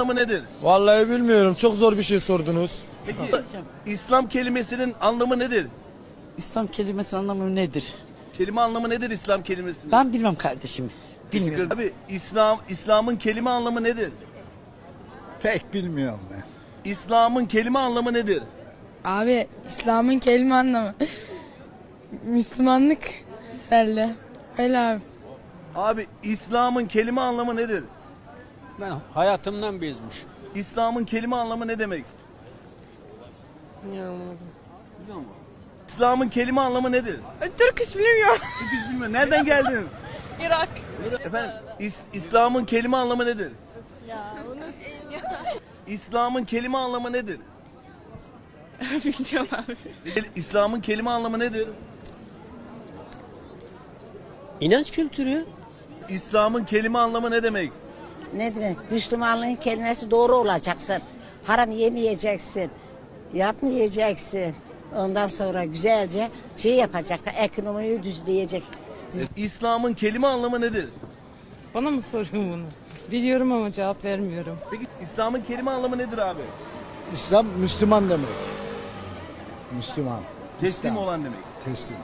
anlamı nedir? Vallahi bilmiyorum. Çok zor bir şey sordunuz. Peki İslam kelimesinin anlamı nedir? İslam kelimesinin anlamı nedir? Kelime anlamı nedir İslam kelimesinin? Ben bilmem kardeşim. Bilmiyorum. Abi İslam'ın kelime anlamı nedir? Pek bilmiyorum ben. İslam'ın kelime anlamı nedir? Abi İslam'ın kelime anlamı Müslümanlık herhalde. Öyle abi. Abi İslam'ın kelime anlamı nedir? Ben hayatımdan bezmiş. İslam'ın kelime anlamı ne demek? Biliyor musun? İslam'ın kelime anlamı nedir? Türküş bilmiyorum. Hiç bilmiyorum. Nereden geldin? Irak. Efendim İslam'ın kelime anlamı nedir? İslam'ın kelime anlamı nedir? Bilmiyorum abi. İslam'ın kelime anlamı nedir? İnanç kültürü. İslam'ın kelime anlamı ne demek? Ne demek? Müslümanlığın kelimesi doğru olacaksın. Haram yemeyeceksin. Yapmayacaksın. Ondan sonra güzelce şey yapacak. Ekonomiyi düzleyecek. İslam'ın kelime anlamı nedir? Bana mı soruyorsun bunu? Biliyorum ama cevap vermiyorum. Peki İslam'ın kelime anlamı nedir abi? İslam Müslüman demek. Müslüman. Teslim İslam. olan demek. Teslim.